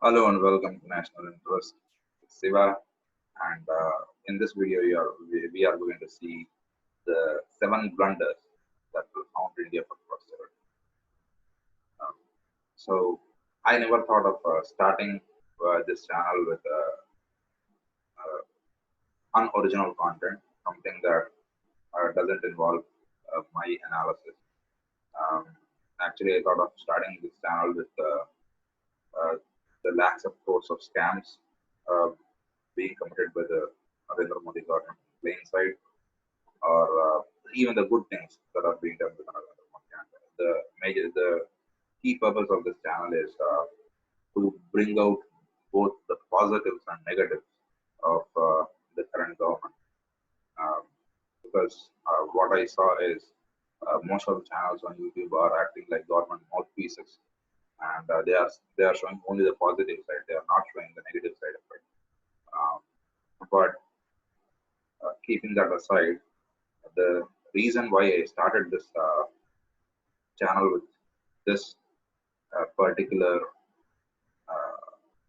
Hello and welcome to National Interest. It's Siva, and in this video, we are going to see the 7 blunders that will haunt India for posterity. Um, so, I never thought of starting this channel with unoriginal content, something that doesn't involve my analysis. Um, Actually, I thought of starting this channel with uh, the lakhs of crores of scams uh, being committed by the Narendra Modi government in plain sight, or even the good things that are being done with Narendra Modi. And the key purpose of this channel is to bring out both the positives and negatives of the current government. Um, because what I saw is most of the channels on YouTube are acting like government mouthpieces, and they are showing only the positive side. They are not showing the negative side of it. Um, but keeping that aside, the reason why I started this channel with this particular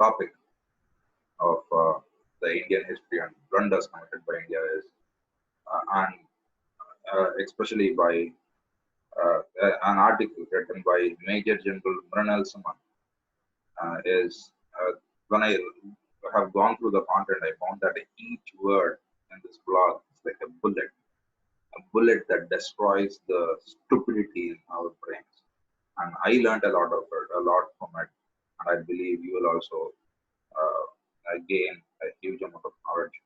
topic of the Indian history and blunders committed by India is, and especially by an article written by Major General Mrinal Suman, is when I have gone through the content, I found that each word in this blog is like a bullet that destroys the stupidity in our brains. And I learned a lot from it, and I believe you will also gain a huge amount of knowledge.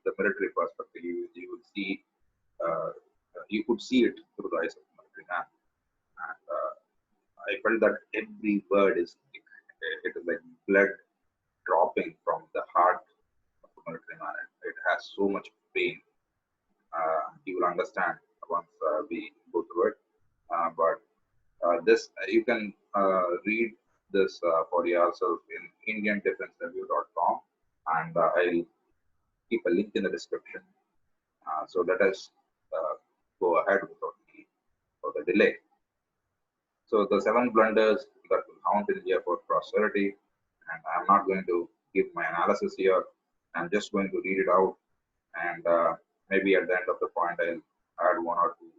The military perspective, you will see, you could see it through the eyes of the military man. And I felt that every word it is like blood dropping from the heart of the military man. It has so much pain. You will understand once we go through it. But this you can read this for yourself in indiandefensereview.com, and I'll keep a link in the description. So let us go ahead without the delay. So the 7 blunders that will haunt India for prosperity, and I'm not going to give my analysis here. I'm just going to read it out, and maybe at the end of the point I'll add 1 or 2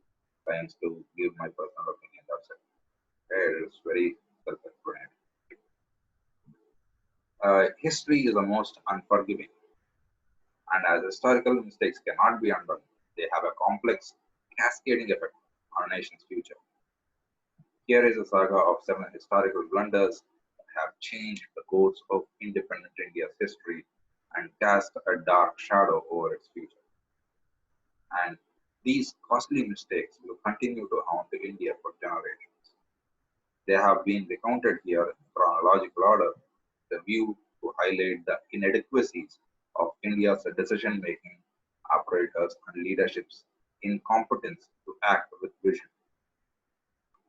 lines to give my personal opinion. That's it. Okay, it's very self-explanatory. History is the most unforgiving, and as historical mistakes cannot be undone, they have a complex, cascading effect on a nation's future. Here is a saga of 7 historical blunders that have changed the course of independent India's history and cast a dark shadow over its future. And these costly mistakes will continue to haunt India for generations. They have been recounted here in chronological order, the view to highlight the inadequacies of India's decision-making apparatus and leadership's incompetence to act with vision.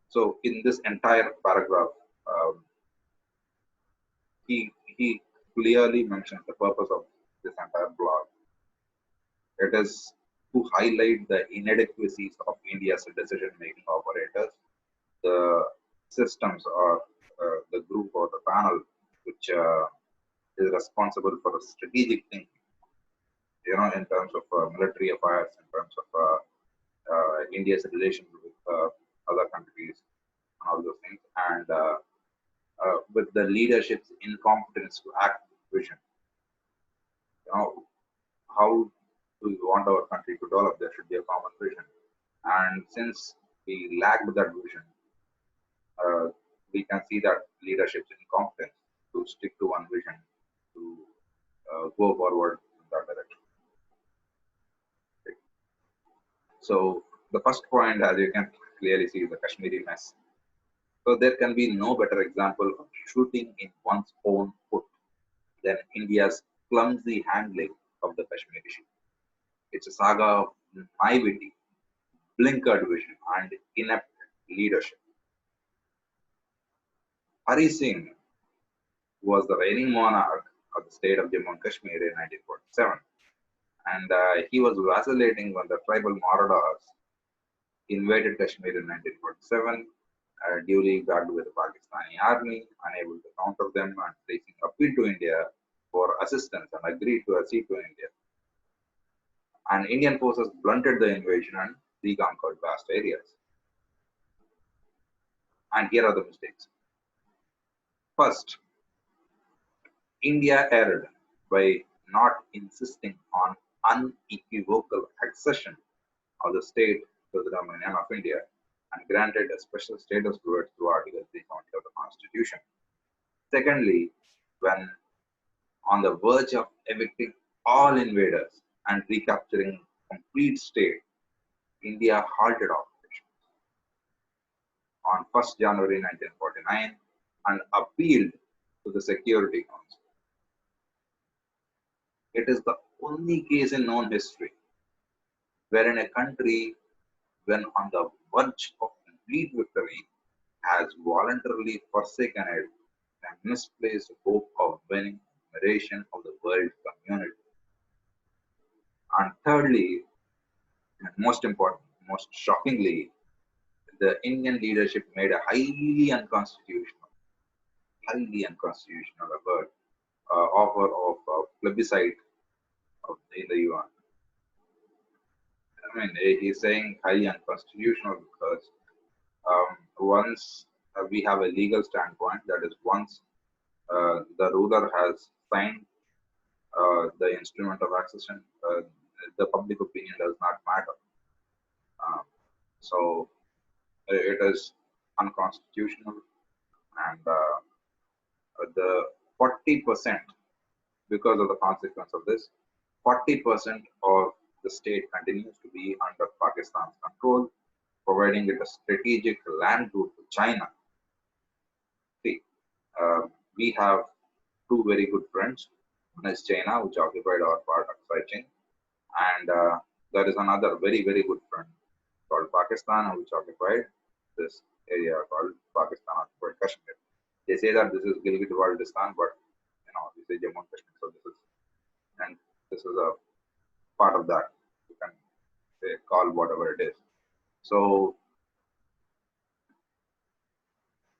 So, in this entire paragraph, um, he clearly mentions the purpose of this entire blog. It is to highlight the inadequacies of India's decision-making operators, the systems or the group or the panel which is responsible for strategic thinking, in terms of military affairs, in terms of India's relations with other countries, and all those things, and with the leadership's incompetence to act with vision. How do we want our country to develop? There should be a common vision. And since we lacked that vision, uh, we can see that leadership's incompetence to stick to one vision, to go forward in that direction. So the first point, as you can clearly see, is the Kashmiri mess. So there can be no better example of shooting in one's own foot than India's clumsy handling of the Kashmir issue. It's a saga of naivety, blinkered vision, and inept leadership. Hari Singh was the reigning monarch of the state of Jammu and Kashmir in 1947, and he was vacillating when the tribal marauders invaded Kashmir in 1947, duly guarded with the Pakistani army, unable to counter them, and placing appeal to India for assistance and agreed to accede to India. And Indian forces blunted the invasion and reconquered vast areas. And here are the mistakes. First, India erred by not insisting on unequivocal accession of the state to the Dominion of India and granted a special status to it through Article 370 of the Constitution. Secondly, when on the verge of evicting all invaders and recapturing complete state, India halted operations on 1st January 1949 and appealed to the Security Council. It is the only case in known history wherein a country, when on the verge of complete victory, has voluntarily forsaken it and misplaced hope of winning admiration of the world community. And thirdly, and most important, most shockingly, the Indian leadership made a highly unconstitutional offer of plebiscite in the UN. I mean, he's saying highly unconstitutional because once we have a legal standpoint, that is, once the ruler has signed the instrument of accession, the public opinion does not matter. So it is unconstitutional, and the 40%, because of the consequence of this, 40% of the state continues to be under Pakistan's control, providing it a strategic land route to China. See, we have two very good friends. One is China, which occupied our part of Sichin, and there is another very, very good friend called Pakistan, which occupied this area called Pakistan occupied Kashmir. They say that this is Gilgit-Baltistan, but we say Jammu and Kashmir. So this is a part of that. You can say, call whatever it is. So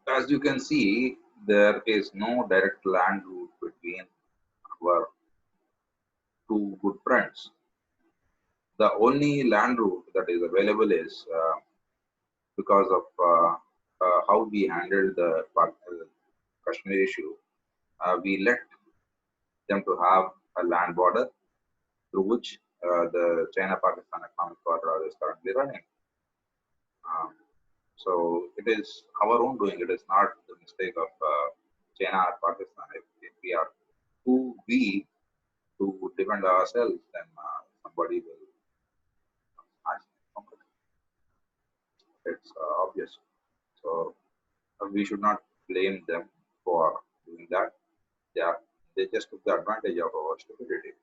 as you can see, there is no direct land route between our two good friends. The only land route that is available is because of how we handled the Kashmir issue. We let them to have a land border through which the China-Pakistan economic corridor is currently running. So it is our own doing. It is not the mistake of China or Pakistan. If we are too weak to defend ourselves, then somebody will smash it. It's obvious. So we should not blame them for doing that. Yeah, they just took the advantage of our stupidity.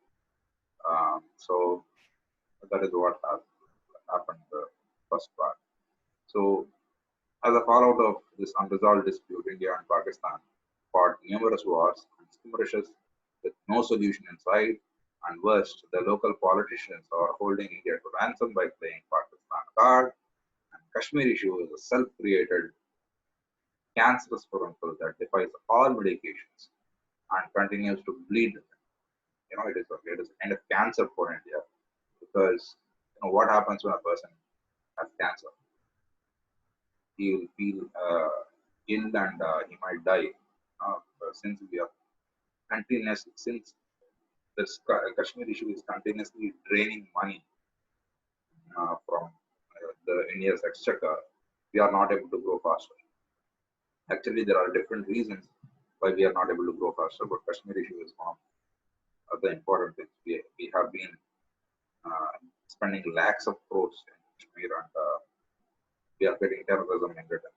So that is what happened in the first part. So as a fallout of this unresolved dispute, India and Pakistan fought numerous wars and skirmishes with no solution in sight, and worst, the local politicians are holding India to ransom by playing Pakistan card. And Kashmir issue is a self-created cancerous furuncle that defies all medications and continues to bleed. It is a kind of cancer for India because what happens when a person has cancer? He will feel ill and he might die. Since we are since this Kashmir issue is continuously draining money from the India's exchequer, we are not able to grow faster. Actually, there are different reasons why we are not able to grow faster, but Kashmir issue is one of the important things. We have been spending lakhs of crores in Kashmir, and we are getting terrorism in return.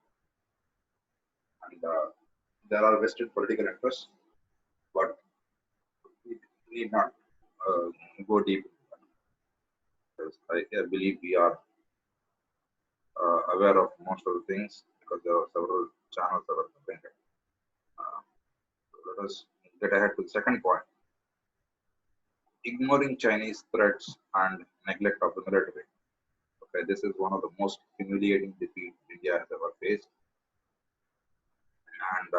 And there are vested political interests, but we need not go deep. Because I believe we are aware of most of the things because there are several channels that are covering it. So let us get ahead to the second point. Ignoring Chinese threats and neglect of the military. Okay, this is one of the most humiliating defeats India has ever faced. and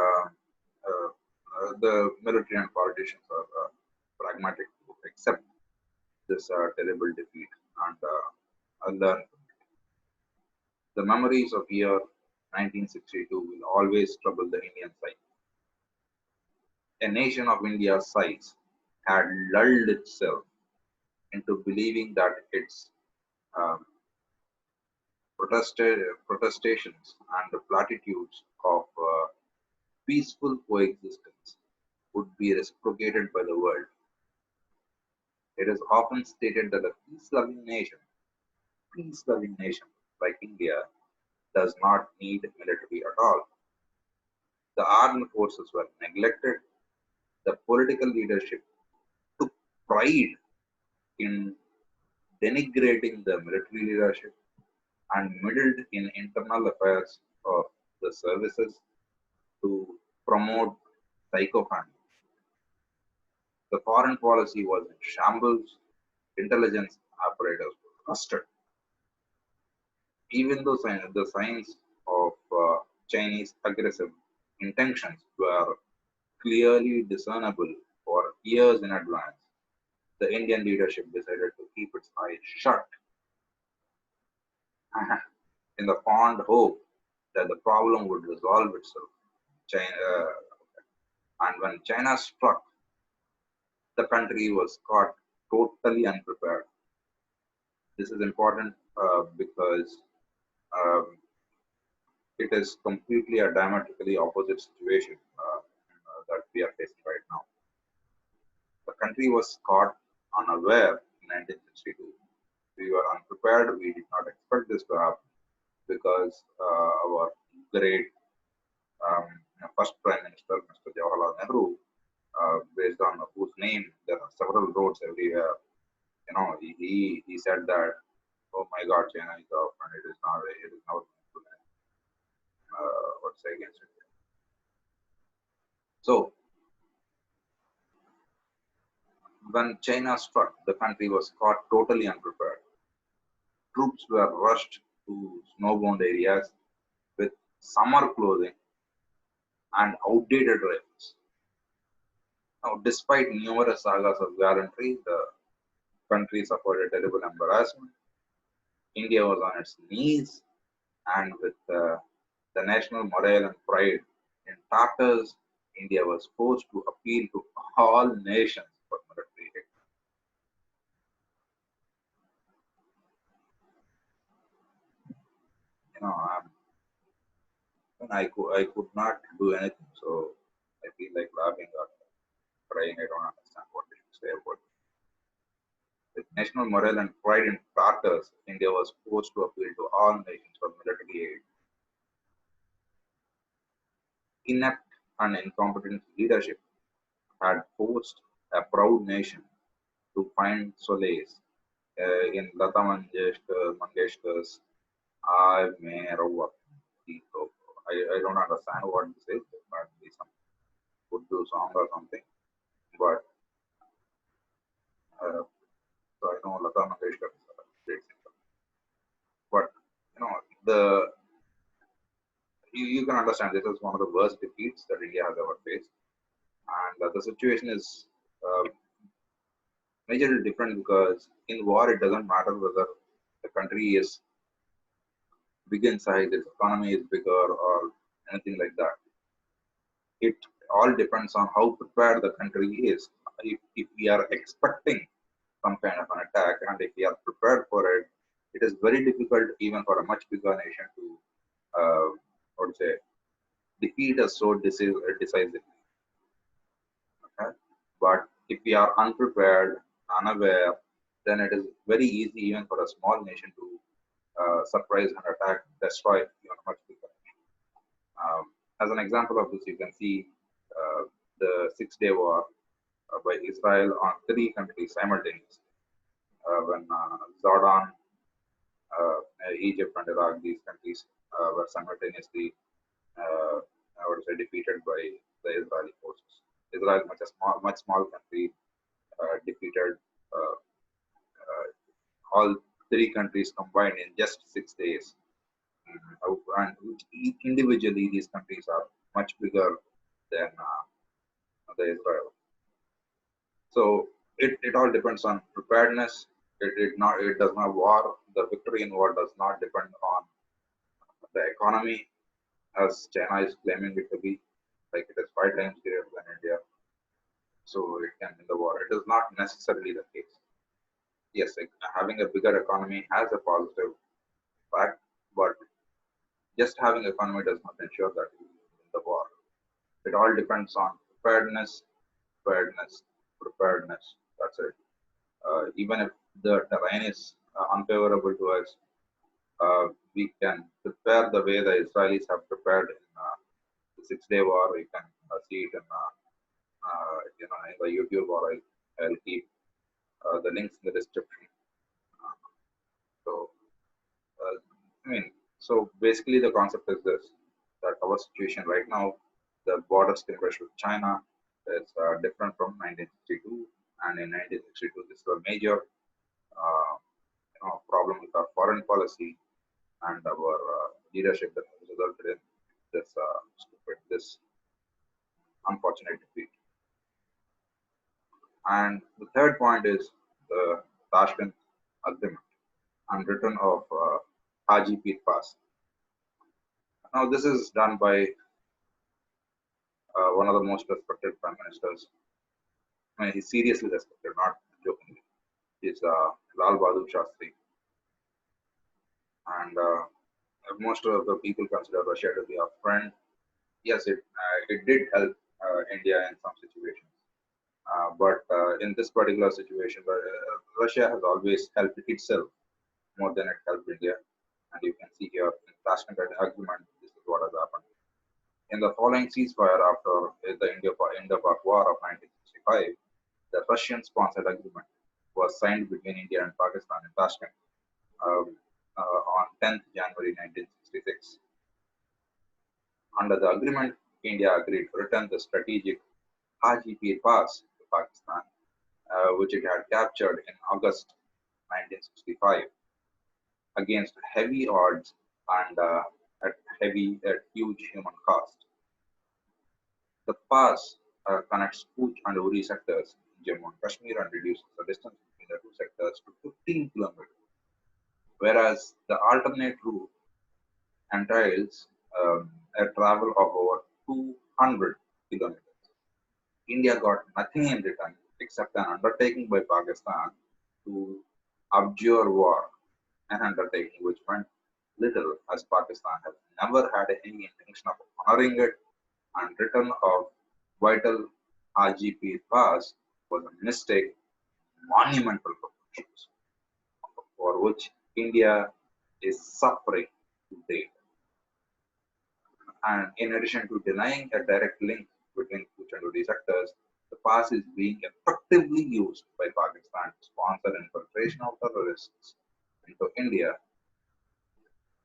the military and politicians are pragmatic to accept this terrible defeat and learn. The memories of year 1962 will always trouble the Indian psyche. A nation of India's size had lulled itself into believing that its um, protestations and the platitudes of peaceful coexistence would be reciprocated by the world. It is often stated that a peace-loving nation like India does not need military at all. The armed forces were neglected. The political leadership took pride in denigrating the military leadership and meddled in internal affairs of the services to promote psychophancy. The foreign policy was in shambles. Intelligence apparatus was rusted. Even though the signs of Chinese aggressive intentions were clearly discernible for years in advance, the Indian leadership decided to keep its eyes shut in the fond hope that the problem would resolve itself. China, and when China struck, the country was caught totally unprepared. This is important because um, it is completely a diametrically opposite situation that we are facing right now. The country was caught unaware in 1962. We were unprepared. We did not expect this to happen because our great first Prime Minister, Mr. Jawaharlal Nehru, based on whose name there are several roads everywhere. He said that, oh my God, China is off and it is now what's against it. So when China struck, the country was caught totally unprepared. Troops were rushed to snowbound areas with summer clothing and outdated rifles. Now, despite numerous sagas of gallantry, the country suffered a terrible embarrassment. India was on its knees, and with the national morale and pride in tatters, India was forced to appeal to all nations for military aid. You know, I could not do anything, so I feel like laughing or crying. I don't understand what I should say about it. With national morale and pride in Tartars, India was forced to appeal to all nations for military aid. Inept and incompetent leadership had forced a proud nation to find solace in Lata Mangeshkar's I May Rava. I don't understand what this is. It might be some Urdu song or something. But so I know Lata Mangeshkar is a great singer. But the you can understand this is one of the worst defeats that India has ever faced, and the situation is uh, majorly different because in war it doesn't matter whether the country is big in size, its economy is bigger, or anything like that. It all depends on how prepared the country is. If we are expecting some kind of an attack and if we are prepared for it, it is very difficult even for a much bigger nation to, what to say, defeat us so decisively. Okay? But if we are unprepared, unaware, then it is very easy even for a small nation to surprise and attack, destroy even a much bigger nation. As an example of this, you can see the Six-Day War by Israel on three countries simultaneously. When Jordan, Egypt, and Iraq, these countries were simultaneously, I would say, defeated by the Israeli forces. Israel, much small country, defeated uh, all three countries combined in just 6 days. And individually, these countries are much bigger than the Israel. So it all depends on preparedness. It does not war. The victory in war does not depend on the economy as China is claiming it to be. Like it is 5 times greater than India, so it can win the war. It is not necessarily the case. Yes, like, having a bigger economy has a positive fact, but just having economy does not ensure that you win the war. It all depends on preparedness, preparedness, preparedness. That's it. Even if the terrain is unfavorable to us, we can prepare the way the Israelis have prepared in the 6 Day War. You can see it in the YouTube, or I'll keep the links in the description. Uh, so, I mean, so basically the concept is this: that our situation right now, the border skirmish with China is different from 1962, and in 1962 this was a major uh, problem with our foreign policy and our leadership that has resulted in this unfortunate defeat. And the third point is the Tashkent Agreement and return of Haji Pir Pass. Now, this is done by one of the most respected prime ministers. I mean, he's seriously respected, not jokingly. He's Lal Bahadur Shastri. And most of the people consider Russia to be a friend. Yes, it did help India in some situations. But in this particular situation, Russia has always helped itself more than it helped India. And you can see here in Tashkent Agreement, this is what has happened. In the following ceasefire after the Indo-Pak War of 1965, the Russian-sponsored agreement was signed between India and Pakistan in Tashkent um, on 10th January 1966. Under the agreement, India agreed to return the strategic Haji Pir Pass to Pakistan, which it had captured in August 1965, against heavy odds and at huge human cost. The pass connects Pooch and Uri sectors in Jammu and Kashmir and reduces the distance between the two sectors to 15 kilometers, whereas the alternate route entails a travel of over 200 kilometers. India got nothing in return except an undertaking by Pakistan to abjure war, an undertaking which meant little as Pakistan has never had any intention of honoring it, and return of vital RGP pass was a mistake, monumental proportions, for which India is suffering today. And in addition to denying a direct link between Kuch and Udi sectors, the pass is being effectively used by Pakistan to sponsor infiltration of terrorists into India.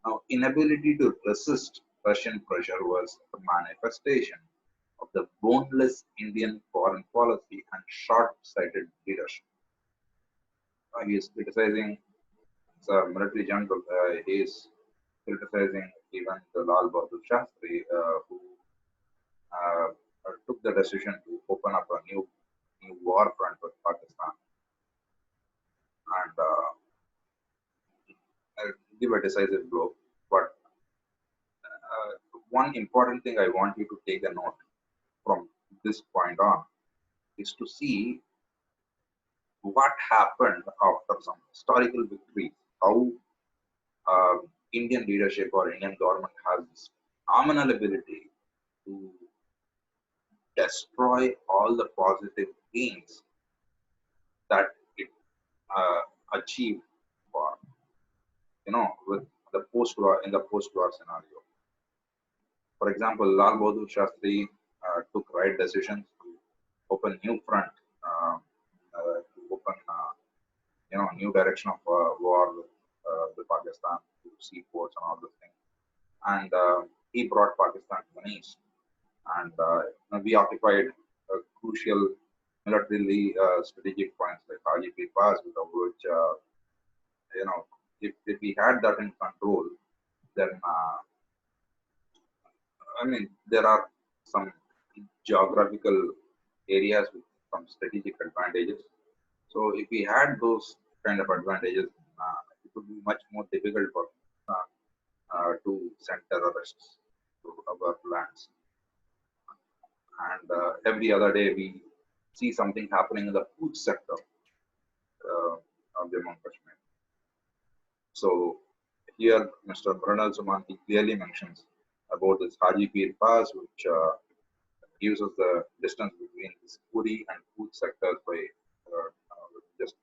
Now, inability to resist Russian pressure was a manifestation of the boneless Indian foreign policy and short-sighted leadership. He is criticizing the military general. He is criticizing even the Lal Bahadur Shastri, who uh, took the decision to open up a new war front with Pakistan and give a decisive blow. But one important thing I want you to take a note from this point on is to see what happened after some historical victories, how Indian leadership or Indian government has this phenomenal ability to destroy all the positive gains that it achieved for, with the post-war in the post-war scenario. For example, Lal Bahadur Shastri took right decisions to open new front, to open new direction of war with Pakistan, to seaports and all those things. And he brought Pakistan to the knees, and we occupied crucial militarily strategic points like Haji Pass, without which if we had that in control, then I mean there are some geographical areas with some strategic advantages. So if we had those kind of advantages, it would be much more difficult for uh, to send terrorists to our lands. And every other day we see something happening in the food sector of Jammu and Kashmir. So here, Mr. Mrinal Suman, he clearly mentions about this Haji Pir Pass, which gives us the distance between this Puri and food sectors by just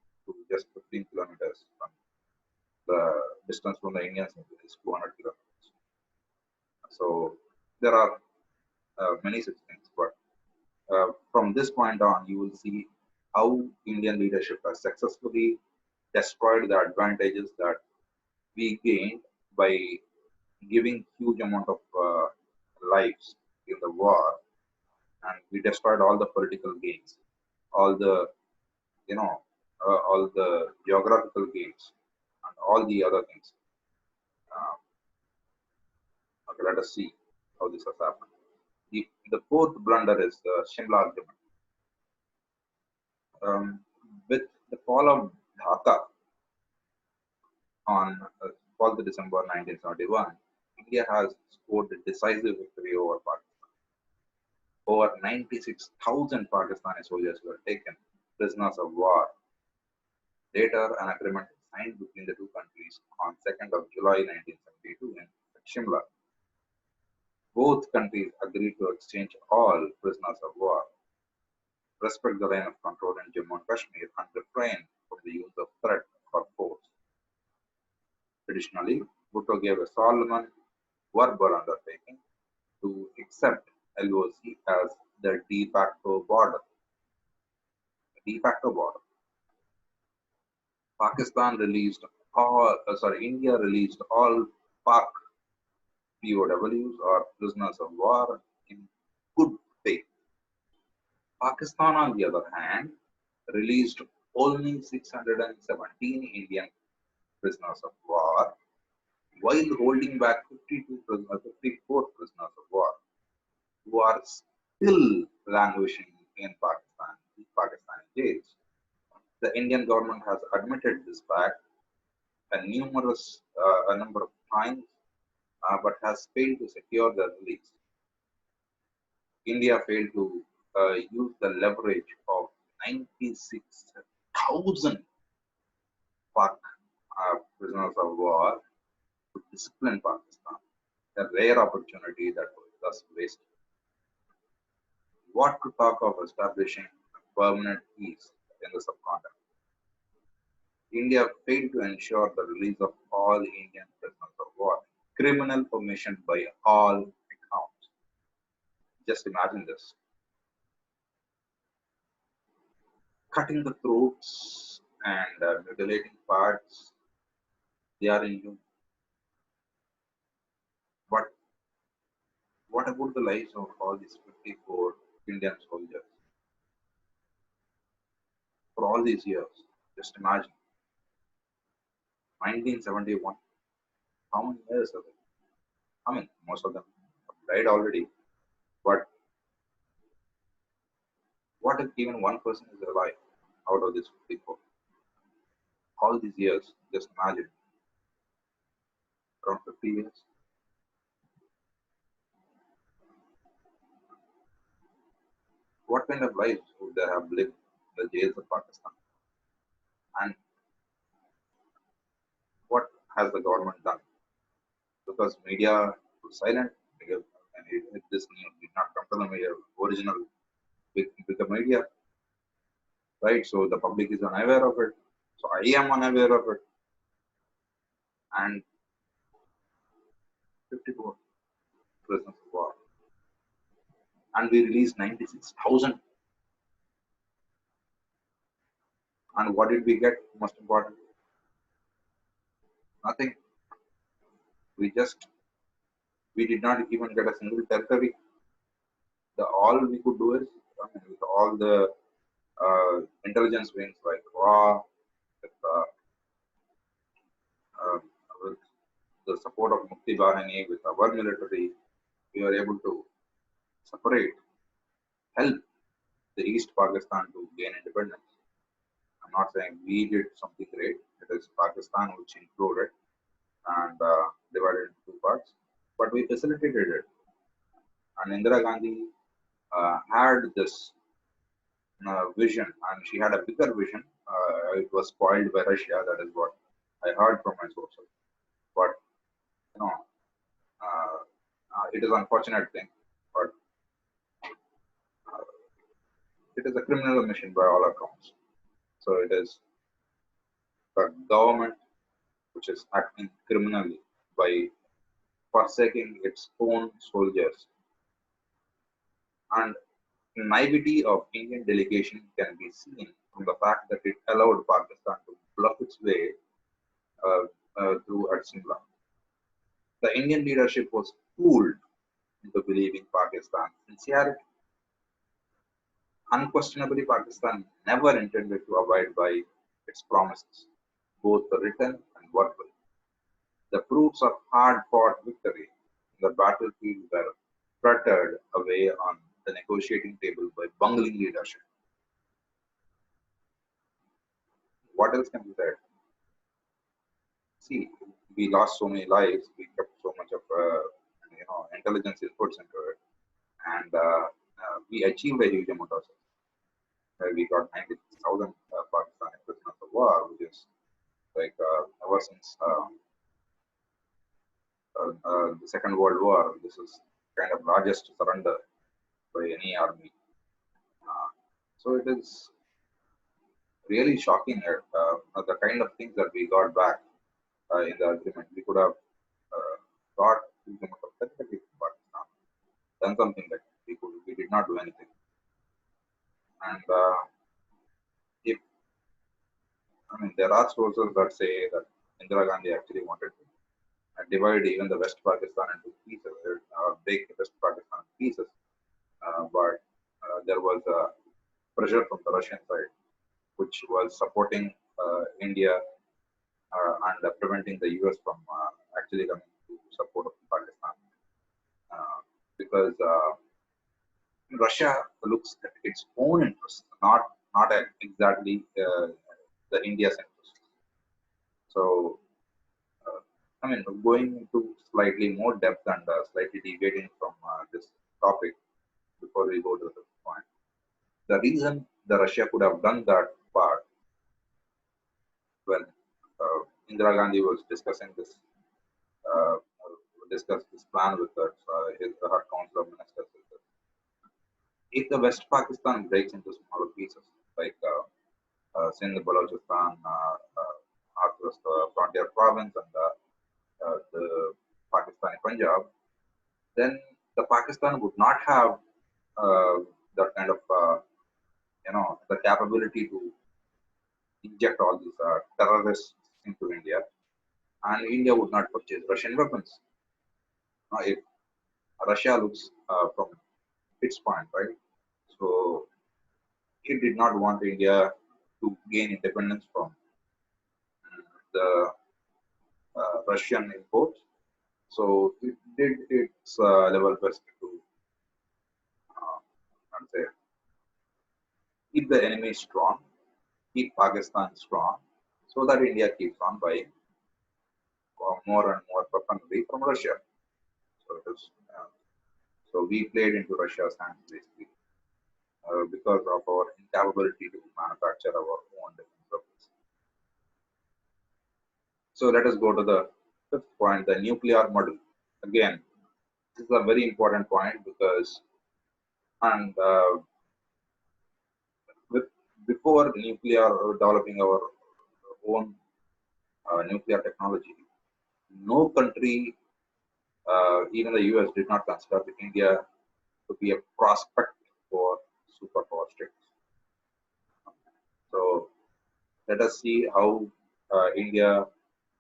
just 15 kilometers. From the distance from the Indian side is 200 kilometers. So there are many such things, but from this point on, you will see how Indian leadership has successfully destroyed the advantages that we gained by giving huge amount of lives in the war, and we destroyed all the political gains, all the all the geographical gains, and all the other things. Uh, okay, let us see how this has happened. The fourth blunder is the Shimla argument. Um, with the fall of Dhaka on 12th December 1971, India has scored a decisive victory over Pakistan. Over 96,000 Pakistani soldiers were taken prisoners of war. Later, an agreement was signed between the two countries on 2nd of July 1972 in Shimla. Both countries agreed to exchange all prisoners of war, respect the line of control in Jammu and Kashmir, and refrain from the use of threat or force. Additionally, Bhutto gave a solemn verbal undertaking to accept LOC as the de facto border. De facto border. India released all Pak POWs or prisoners of war in good faith. Pakistan, on the other hand, released only 617 Indian prisoners of war while holding back 54 prisoners of war who are still languishing in Pakistani jails. The Indian government has admitted this fact a number of times, but has failed to secure their release. India failed to use the leverage of 96,000 Pak prisoners of war to discipline Pakistan, a rare opportunity that was thus wasted. What to talk of establishing permanent peace in the subcontinent? India failed to ensure the release of all Indian prisoners of war, criminal commission by all accounts. Just imagine this: cutting the throats and mutilating parts. They are inhuman. But what about the lives of all these 54 Indian soldiers for all these years? Just imagine. 1971. How many years ago? I mean, most of them have died already. But what if even one person is alive out of these 54? All these years, just imagine, around 50 years. What kind of lives would they have lived in the jails of Pakistan? And what has the government done? Because media was silent, because this news did not come to the media, original with the media, right? So the public is unaware of it. So I am unaware of it. And 54 prisoners of war. And we released 96,000. And what did we get? Most important, nothing. We did not even get a single territory. All we could do is, I mean, with all the intelligence wings like RAW, with, uh, with the support of Mukti Bahini, with our military, we were able to separate, help the East Pakistan to gain independence. I'm not saying we did something great. It is Pakistan which included and divided into two parts, but we facilitated it. And Indira Gandhi had this vision, and she had a bigger vision. It was spoiled by Russia. That is what I heard from my sources. But you know, it is unfortunate thing, but it is a criminal mission by all accounts. So it is the government which is acting criminally by forsaking its own soldiers. And naivety of Indian delegation can be seen from the fact that it allowed Pakistan to bluff its way uh, through at Simla. The Indian leadership was fooled into believing Pakistan's sincerity. Unquestionably, Pakistan never intended to abide by its promises, both written and verbal. The fruits of hard-fought victory in the battlefield were frittered away on the negotiating table by bungling leadership. What else can be said? See, we lost so many lives, we kept so much of intelligence inputs into it, and we achieved a huge amount of success. We got 90,000 Pakistani prisoners of war, which is like ever since the Second World War, this is kind of largest surrender by any army. So it is really shocking at the kind of things that we got back in the agreement. We could have got huge amount of benefit from Pakistan, done something like we did not do anything. And if I mean, there are sources that say that Indira Gandhi actually wanted to divide even the West Pakistan into pieces, break the West Pakistan into pieces. But there was pressure from the Russian side, which was supporting India and preventing the US from actually coming to support of Pakistan. Because Russia looks at its own interests, not at exactly the India's interests. So, I mean, going into slightly more depth and slightly deviating from this topic before we go to the point, the reason the Russia could have done that part when Indira Gandhi was discussing this, uh, discussed this plan with her council of ministers. If the West Pakistan breaks into smaller pieces, like Sindh, Balochistan, Northwest Frontier Province, and the Pakistani Punjab, then the Pakistan would not have that kind of the capability to inject all these terrorists into India, and India would not purchase Russian weapons. Now, if Russia looks from its point, right? So it did not want India to gain independence from the Russian imports. So it did its level best to say, keep the enemy strong, keep Pakistan strong, so that India keeps on buying more and more weaponry from Russia. So it is, so we played into Russia's hands basically because of our incapability to manufacture our own defense weapons. So let us go to the fifth point, the nuclear model. Again, this is a very important point because, and with before nuclear developing our own nuclear technology, no country, even the US, did not consider India to be a prospect for superpower states. So let us see how India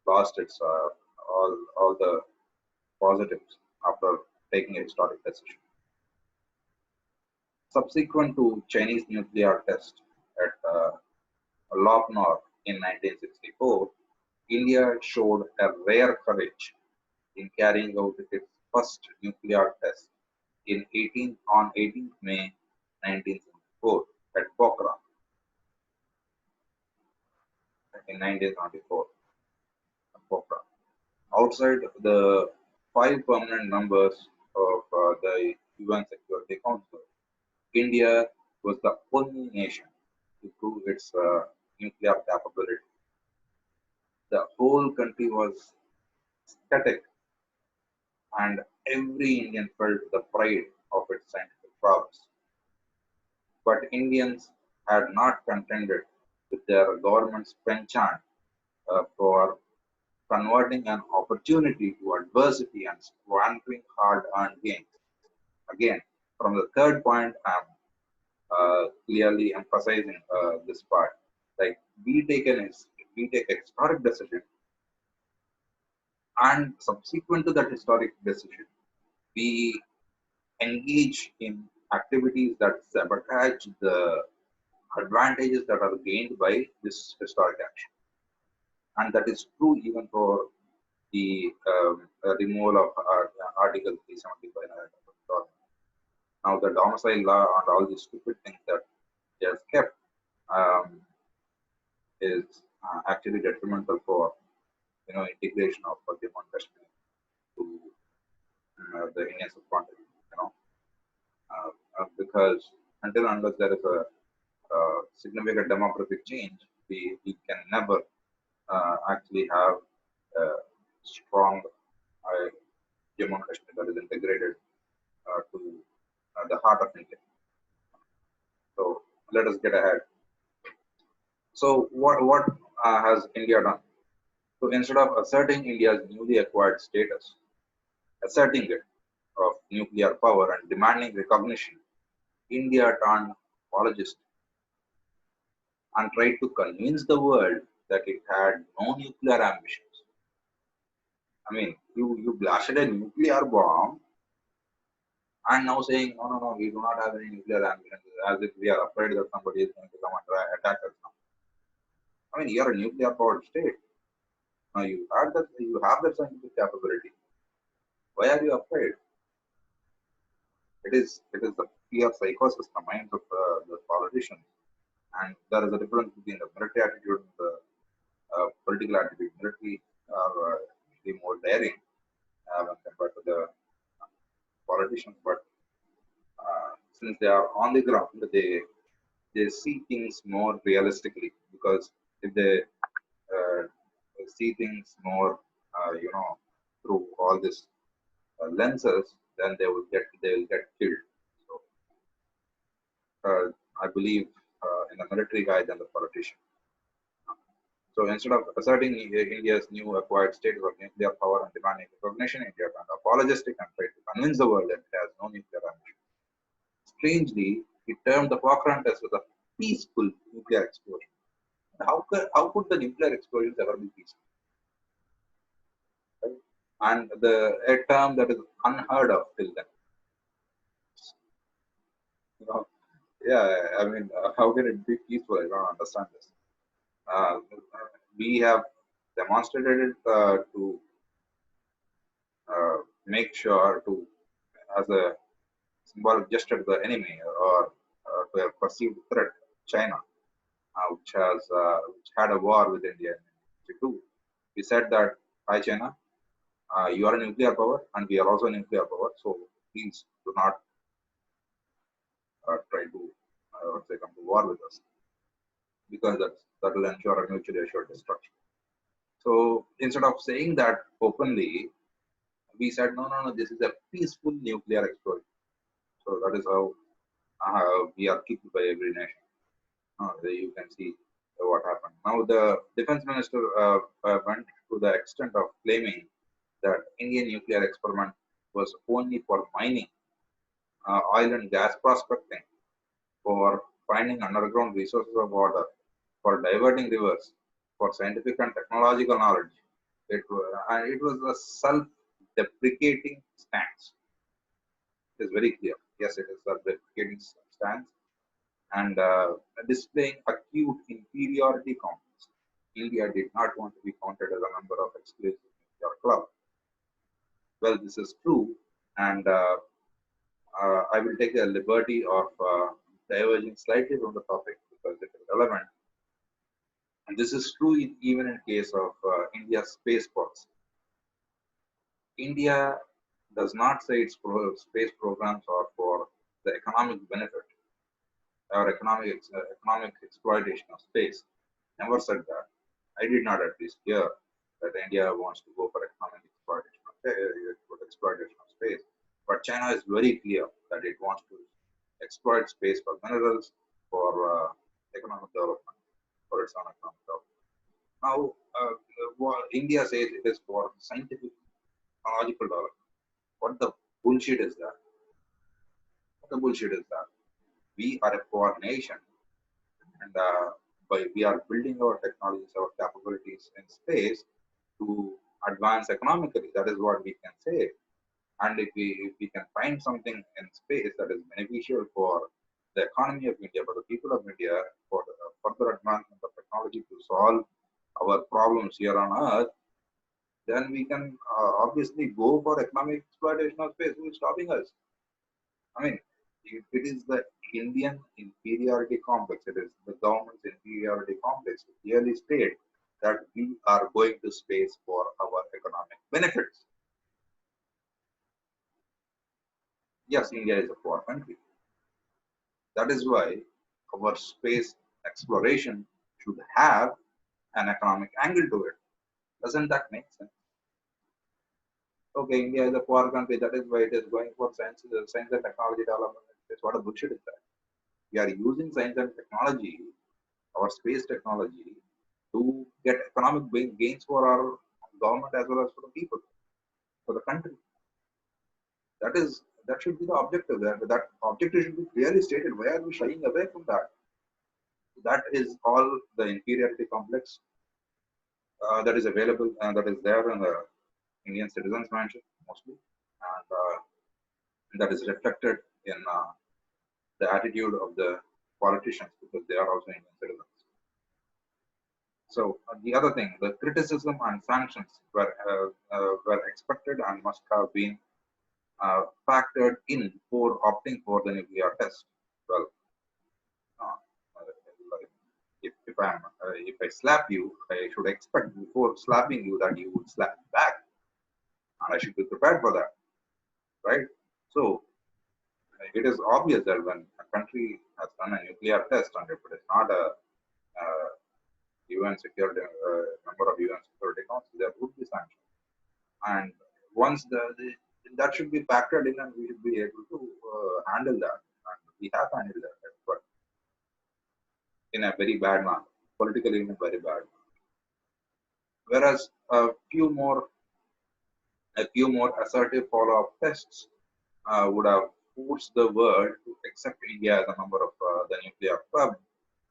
lost its all the positives after taking a historic decision. Subsequent to Chinese nuclear test at Lopnor in 1964, India showed a rare courage in carrying out its first nuclear test in 18th May 1974 at Pokhran in 1974 at Pokhran. Outside the five permanent members of the UN Security Council, India was the only nation to prove its nuclear capability. The whole country was static, and every Indian felt the pride of its scientific prowess. But Indians had not contended with their government's penchant for converting an opportunity to adversity and squandering hard-earned gains. Again, from the third point, I'm clearly emphasizing this part. Like we take a historic decision, and subsequent to that historic decision, we engage in activities that sabotage the advantages that are gained by this historic action. And that is true even for the removal of Article 375. Now, the domicile law and all these stupid things that they have kept um, is actually detrimental for integration of Jammu and Kashmir to the Indian subcontinent. Because until unless there is a significant demographic change, we can never actually have a strong Jammu and Kashmir that is integrated to the heart of India. So let us get ahead. So what has India done? So instead of asserting India's newly acquired status, asserting it of nuclear power and demanding recognition, India turned apologist and tried to convince the world that it had no nuclear ambitions. I mean, you blasted a nuclear bomb and now saying, no, no, no, we do not have any nuclear ambitions, as if we are afraid that somebody is going to come and attack us now. I mean, you are a nuclear powered state. Now you have that scientific capability. Why are you afraid? It is the fear psychosis in the minds of the politicians, and there is a difference between the military attitude and the political attitude. Military are more daring when compared to the politicians, but since they are on the ground, they see things more realistically. Because if they uh, see things more, through all these lenses, then they will get killed. So I believe in the military guy than the politician. So instead of asserting India's new acquired status of nuclear power and demanding recognition, India turned apologetic and tried to convince the world that it has no nuclear ambition. Strangely, it termed the Pokhran test as a peaceful nuclear explosion. How could the nuclear explosions ever be peaceful? Right? And a term that is unheard of till then. You know, yeah, I mean, how can it be peaceful? I don't understand this. Uh, we have demonstrated it to make sure to as a symbolic gesture to the enemy or to a perceived threat, China, which had a war with India in 1962. We said that, hi China, you are a nuclear power and we are also a nuclear power, so please do not try to say come to war with us, because that will ensure a mutually assured destruction. So instead of saying that openly, we said no, no, no, this is a peaceful nuclear explosion. So that is how we are kicked by every nation. You can see what happened. Now the defense minister went to the extent of claiming that Indian nuclear experiment was only for mining, oil and gas prospecting, for finding underground resources of water, for diverting rivers, for scientific and technological knowledge. It was a self-deprecating stance. It is very clear. Yes, it is a self-deprecating stance and displaying acute inferiority complex. India did not want to be counted as a member of exclusive nuclear club. Well, this is true, and I will take the liberty of diverging slightly from the topic because it is relevant. And this is true even in case of India's space policy. India does not say its space programs are for the economic benefit or economic exploitation of space. Never said that. I did not at least hear that India wants to go for economic exploitation of space. But China is very clear that it wants to exploit space for minerals, for economic development, for its own economic development. Now, India says it is for scientific, technological development. What the bullshit is that? What the bullshit is that? We are a poor nation, and by we are building our technologies, our capabilities in space to advance economically. That is what we can say. And if we can find something in space that is beneficial for the economy of India, for the people of India, for the further advancement of technology to solve our problems here on Earth, then we can obviously go for economic exploitation of space. Who is stopping us? I mean, if it is the Indian inferiority complex, it is the government's inferiority complex to clearly state that we are going to space for our economic benefits. Yes, India is a poor country. That is why our space exploration should have an economic angle to it. Doesn't that make sense? Okay, India is a poor country. That is why it is going for science and technology development. That's what a bullshit is that. We are using science and technology, our space technology, to get economic gains for our government as well as for the people, for the country. That should be the objective. That objective should be clearly stated. Why are we shying away from that? That is all the inferiority complex that is available and that is there in the Indian citizens' mansion mostly, and that is reflected in the attitude of the politicians because they are also Indian citizens. So the other thing, the criticism and sanctions were expected and must have been factored in for opting for the nuclear test. Well, uh, if I slap you, I should expect before slapping you that you would slap back, and I should be prepared for that, right? So it is obvious that when a country has done a nuclear test and if it is not a UN security member of UN Security Council, there would be sanctions. And once that should be factored in, and we should be able to handle that. And we have handled that, but in a very bad manner, politically in a very bad manner. Whereas a few more assertive follow-up tests would have forced the world to accept India as a member of the nuclear club.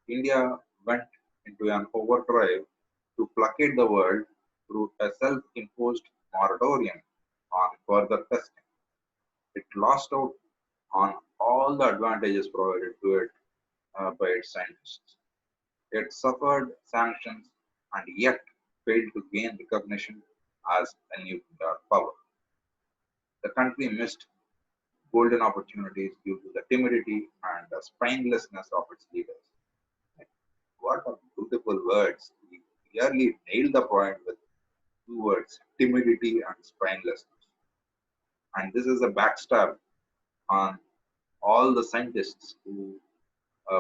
India went into an overdrive to placate the world through a self-imposed moratorium on further testing. It lost out on all the advantages provided to it by its scientists. It suffered sanctions and yet failed to gain recognition as a nuclear power. The country missed golden opportunities due to the timidity and the spinelessness of its leaders. What a beautiful words. He clearly nailed the point with two words, timidity and spinelessness. And this is a backstab on all the scientists who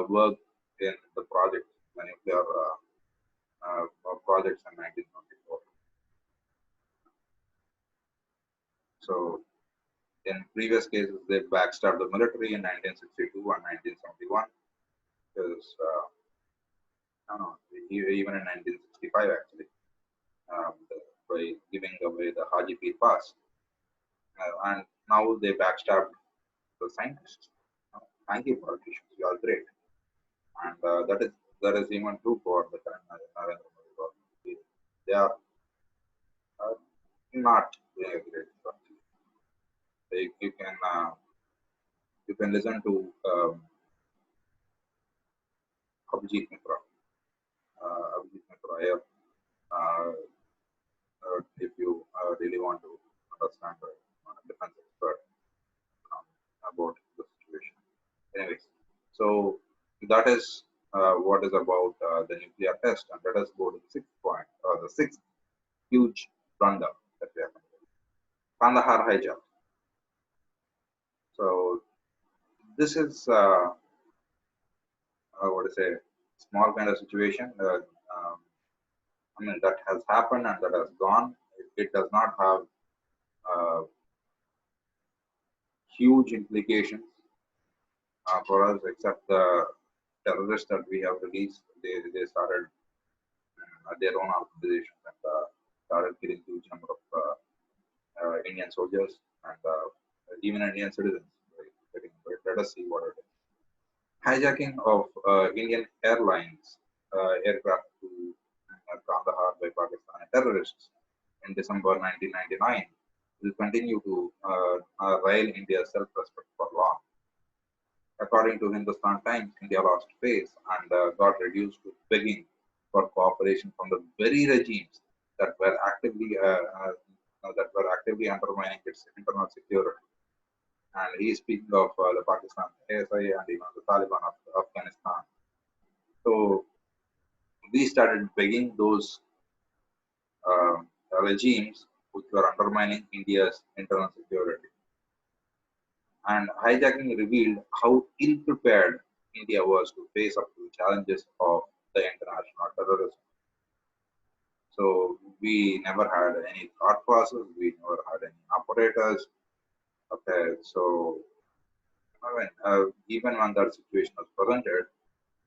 worked in the project, the nuclear projects in 1924. So, in previous cases, they backstabbed the military in 1962 and 1971 because, I don't know, even in 1965 actually, by giving away the Haji Pir Pass. And now they backstabbed the scientists. Thank you, politicians. You are great. And that is even true for the current Narendra Modi government. They are not doing a great job. You can listen to Abhijit Mitra. Abhijit Mitra here. Uh, if you really want to understand the defense expert, um, about the situation. Anyways, so that is what is about the nuclear test, and let us go to the sixth point, or the sixth huge blunder that we have committed. Kandahar hijack. So this is what is a small kind of situation. I mean that has happened and that has gone. It does not have uh, huge implications for us, except the terrorists that we have released. They started their own organizations and started killing huge number of Indian soldiers and even Indian citizens. Let us see what it is. Hijacking of Indian Airlines aircraft to Kandahar by Pakistani terrorists in December 1999 will continue to rile India's self-respect for long. According to Hindustan Times, India lost face and got reduced to begging for cooperation from the very regimes that were actively undermining its internal security. And he is speaking of the Pakistan ASI and even the Taliban of Afghanistan. So we started begging those uh, regimes which were undermining India's internal security. And hijacking revealed how ill prepared India was to face up to the challenges of the international terrorism. So we never had any thought process, we never had any operators. Okay, so I mean, even when that situation was presented,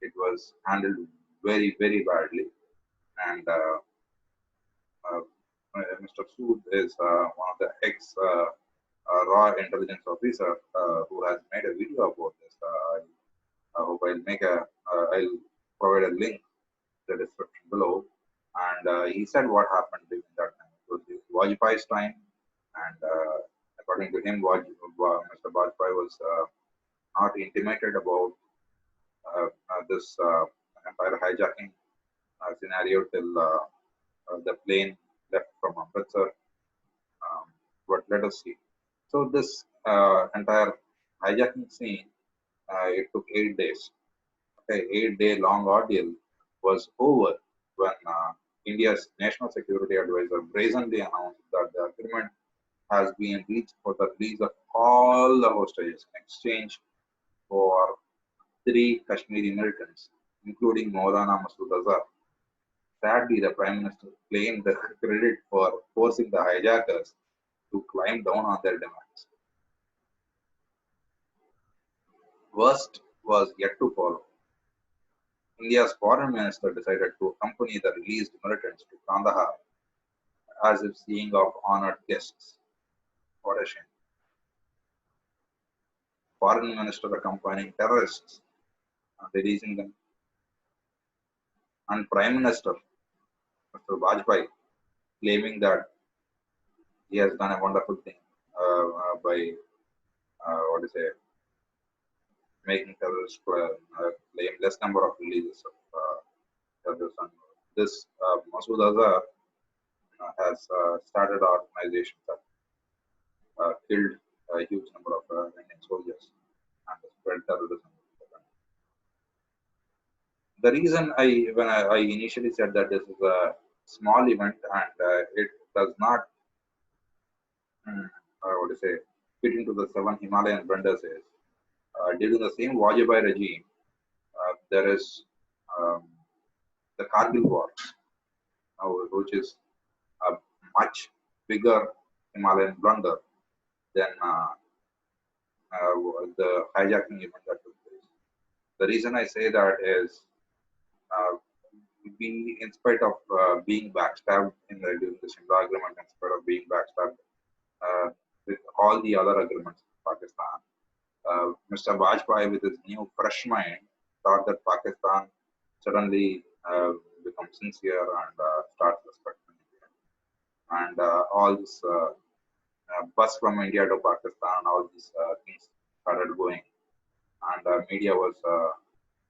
it was handled very, very badly. And uh, Mr. Sood is one of the ex raw intelligence officer who has made a video about this. I hope I'll provide a link in the description below. And he said what happened during that time. It was Vajpayee's time, and according to him, Mr. Vajpayee was not intimated about this entire hijacking scenario till the plane left from Amritsar. Um, but let us see. So this entire hijacking scene, it took 8 days. Okay, 8 day long ordeal was over when India's national security advisor brazenly announced that the agreement has been reached for the release of all the hostages in exchange for three Kashmiri militants, including Maulana Masood Azhar. Sadly, the Prime Minister claimed the credit for forcing the hijackers to climb down on their demands. Worst was yet to follow. India's foreign minister decided to accompany the released militants to Kandahar as if seeing of honored guests. What a shame. Foreign minister accompanying terrorists and releasing them. And Prime Minister, Mr. Vajpayee, claiming that he has done a wonderful thing by, what is it, making terrorists claim less number of releases of terrorists. And this Masood Azhar has started organizations that killed a huge number of Indian soldiers and spread terrorism. The reason I initially said that this is a small event and it does not what to say fit into the seven Himalayan blunders is during the same Vajpayee regime there is um, the Kargil War, which is a much bigger Himalayan blunder than the hijacking event that took place. The reason I say that is uh, we, in spite of being backstabbed during the Shimla agreement, in spite of being backstabbed with all the other agreements in Pakistan, Mr. Vajpayee, with his new fresh mind, thought that Pakistan suddenly becomes sincere and starts respecting India. And all this bus from India to Pakistan, all these things started going. And media was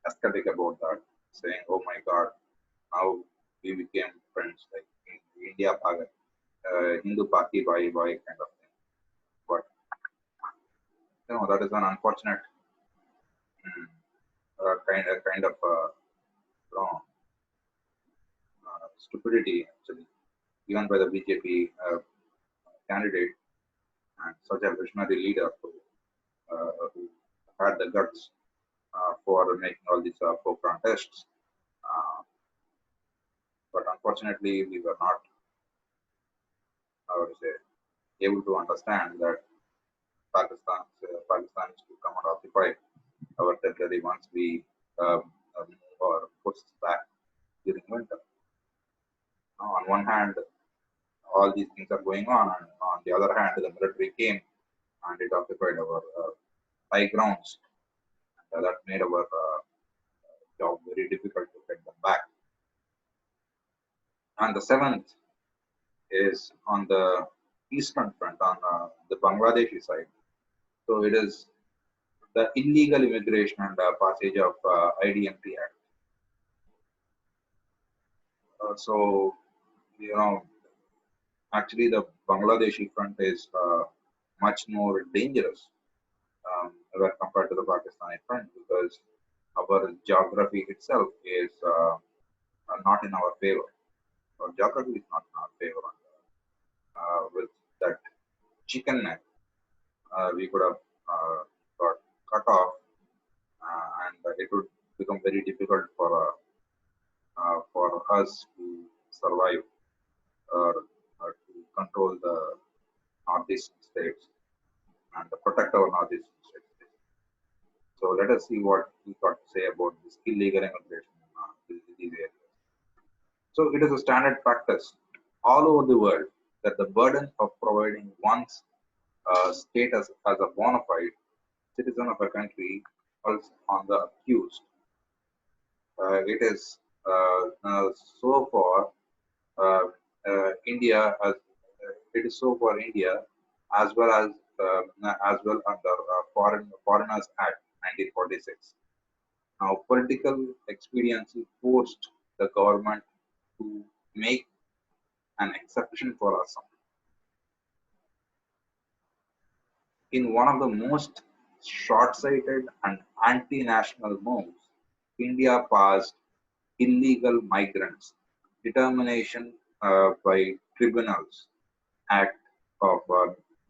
ecstatic about that, saying, "Oh my God, now we became friends, like India, Hindu Paki, bye bye kind of thing." But that is an unfortunate kind of stupidity actually, given by the BJP candidate and such a visionary leader who had the guts for making all these poker tests. Uh, but unfortunately, we were not, I would say, able to understand that Pakistan is to come and occupy our territory once we move our forces back during winter. Now, on one hand, all these things are going on, and on the other hand, the military came and it occupied our high grounds. That made our job very difficult to get them back. And the seventh is on the eastern front, on the Bangladeshi side. So it is the illegal immigration and passage of IDMT Act. So, you know, actually the Bangladeshi front is much more dangerous when compared to the Pakistani front, because our geography itself is not in our favor. Our geography is not in our favor. With that chicken neck, we could have got cut off, and it would become very difficult for us to survive or to control the northeastern states and protect our northeastern states. So let us see what he got to say about this illegal immigration in these areas. So it is a standard practice all over the world that the burden of providing one's status as a bona fide citizen of a country falls on the accused. It is so for India as it is so for India as well under Foreigners Act 1946. Now, political expediency forced the government to make an exception for Assam. In one of the most short-sighted and anti-national moves, India passed Illegal Migrants Determination by Tribunals Act of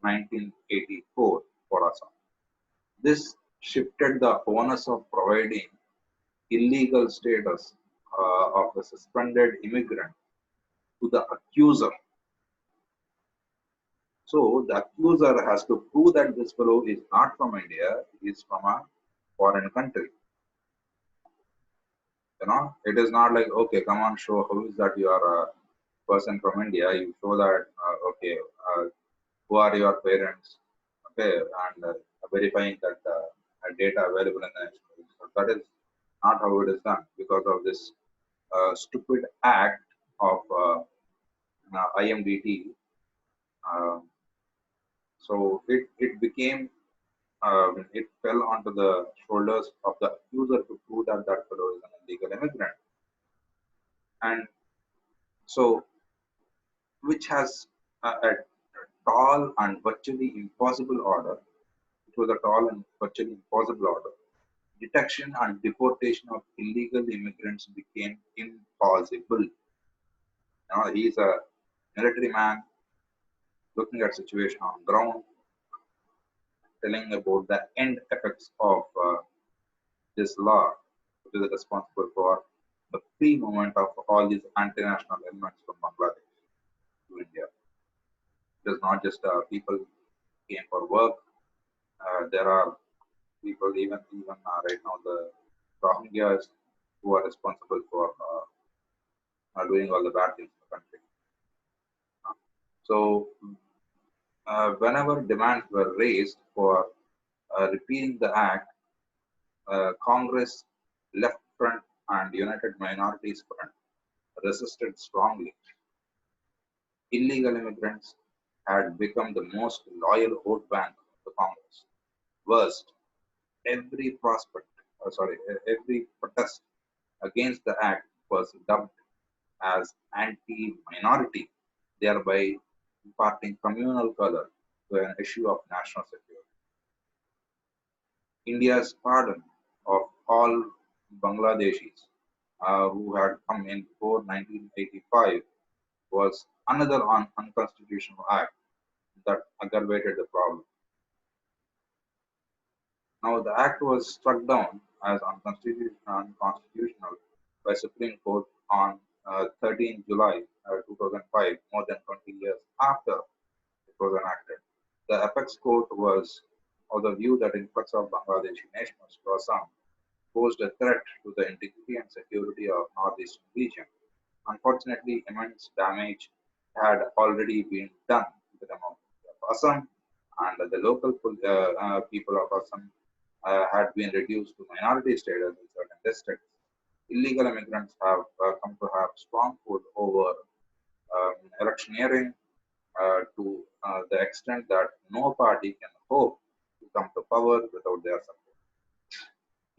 1984 for Assam. This shifted the onus of providing illegal status of the suspended immigrant to the accuser. So the accuser has to prove that this fellow is not from India, he is from a foreign country. It is not like, okay, come on, show how is that you are a person from India. You show that, okay, who are your parents, okay, and verifying that data available in the national register. That is not how it is done because of this stupid act of IMDT. So it became, it fell onto the shoulders of the accuser to prove that that fellow is an illegal immigrant. And so, which has a tall and virtually impossible order. It was a tall and virtually impossible order. Detection and deportation of illegal immigrants became impossible. Now, he is a military man looking at situation on ground, telling about the end effects of this law, which is responsible for the free movement of all these anti-national elements from Bangladesh to India. It is not just people came for work. There are people even right now the Rohingyas who are responsible for doing all the bad things in the country. So whenever demands were raised for repealing the act, Congress, Left Front, and United Minorities Front resisted strongly. Illegal immigrants had become the most loyal vote bank of the Congress. Worst, every every protest against the act was dubbed as anti-minority, thereby imparting communal color to an issue of national security. India's pardon of all Bangladeshis who had come in before 1985 was another unconstitutional act that aggravated the problem. Now, the act was struck down as unconstitutional by Supreme Court on 13 July 2005, more than 20 years after it was enacted. The apex court was of the view that influx of Bangladeshi nationals to Assam posed a threat to the integrity and security of northeastern region. Unfortunately, immense damage had already been done to the democracy of Assam, and the local people of Assam had been reduced to minority status in certain districts. Illegal immigrants have come to have strong foot over electioneering to the extent that no party can hope to come to power without their support.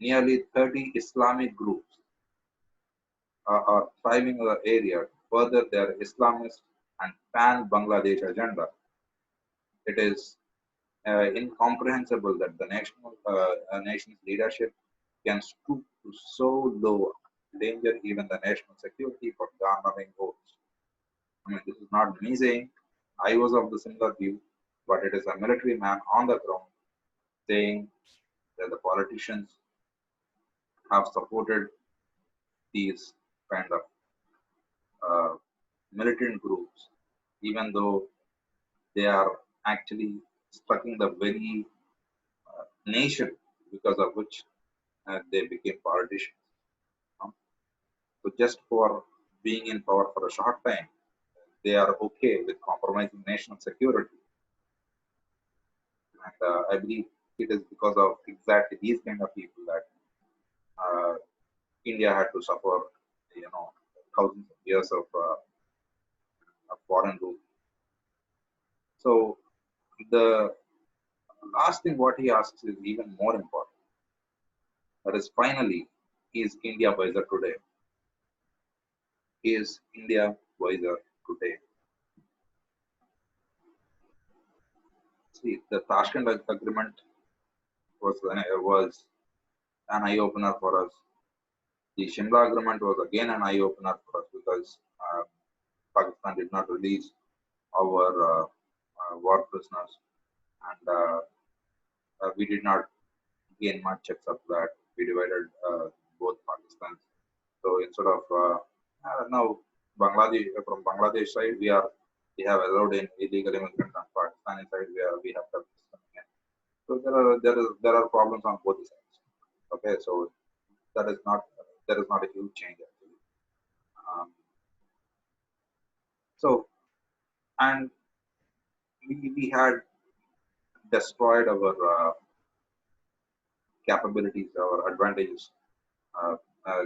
Nearly 30 Islamic groups are thriving in the area to further their Islamist and pan-Bangladesh agenda. It is incomprehensible that the nation's leadership can stoop to so low, endanger even the national security for garnering votes. I mean, this is not me saying. I was of the similar view, but it is a military man on the ground saying that the politicians have supported these kind of uh, militant groups, even though they are actually striking the very nation because of which they became politicians. You So just for being in power for a short time, they are okay with compromising national security. And I believe it is because of exactly these kind of people that uh, India had to suffer, thousands of years of foreign rule. So the last thing what he asks is even more important. That is, finally, is India wiser today? Is India wiser today? See, the Tashkent agreement was an eye opener for us. The Shimla agreement was again an eye opener for us because Pakistan did not release our war prisoners, and we did not gain much except that we divided both Pakistans. So instead of now Bangladesh from Bangladesh side we have allowed in illegal immigrants, on Pakistani side we have terrorists coming in. So there are problems on both sides. Okay, so that is not there is not a huge change actually. So and we had destroyed our capabilities, our advantages uh,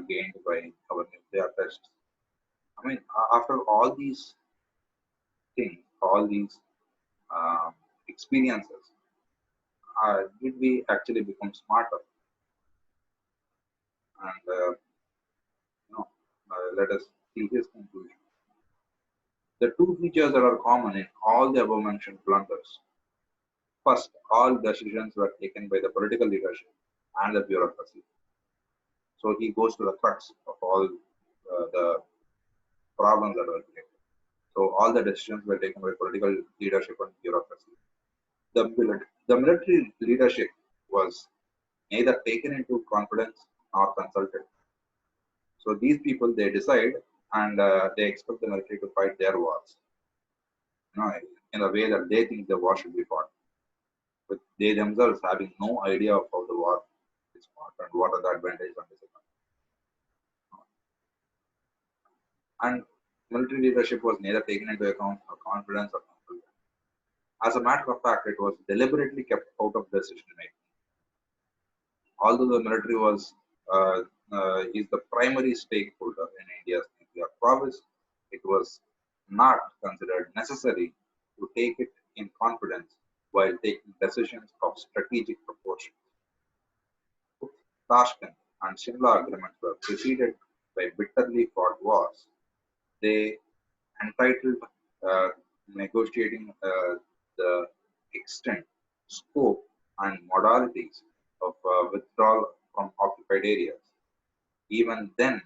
gained by our nuclear tests. I mean, after all these things, all these experiences, did we actually become smarter? And no, let us see his conclusion. The two features that are common in all the above mentioned blunders. First, all decisions were taken by the political leadership and the bureaucracy. So he goes to the crux of all the problems that were created. So all the decisions were taken by political leadership and bureaucracy. The military leadership was neither taken into confidence nor consulted. So these people they decide and they expect the military to fight their wars, in a way that they think the war should be fought, but they themselves having no idea of how the war is fought and what are the advantages and disadvantages. And military leadership was neither taken into account for confidence or consulted. As a matter of fact, it was deliberately kept out of decision making. Although the military uh, is the primary stakeholder in India's nuclear prowess, it was not considered necessary to take it in confidence while taking decisions of strategic proportion. Tashkent and Shimla agreements were preceded by bitterly fought wars. They entitled negotiating the extent, scope, and modalities of withdrawal from occupied areas. Even then,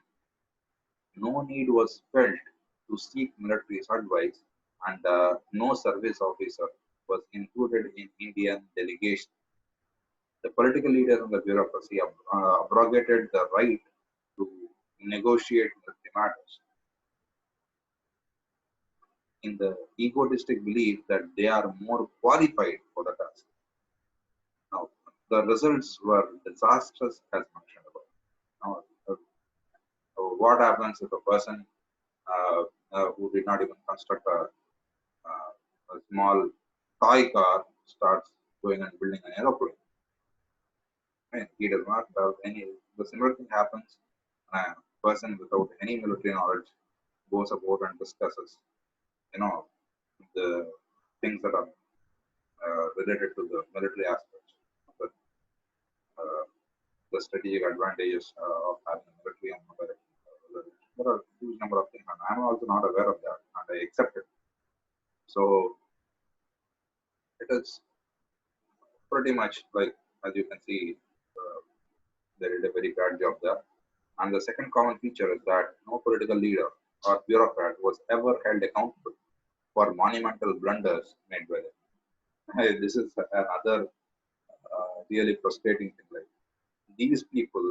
no need was felt to seek military advice, and no service officer was included in Indian delegation. The political leaders and the bureaucracy abrogated the right to negotiate military matters in the egotistic belief that they are more qualified for the task. Now, the results were disastrous as mentioned above. Now, what happens if a person who did not even construct a small toy car starts going and building an aeroplane? Right? He does not have any. The similar thing happens when a person without any military knowledge goes about and discusses, you know, the things that are related to the military aspects, the, uh, the strategic advantages of having a military and military. There are a huge number of things, and I'm also not aware of that, and I accept it. So it is pretty much like, as you can see, they did a very bad job there. And the second common feature is that no political leader or bureaucrat was ever held accountable for monumental blunders made by them. This is another really frustrating thing. Like, these people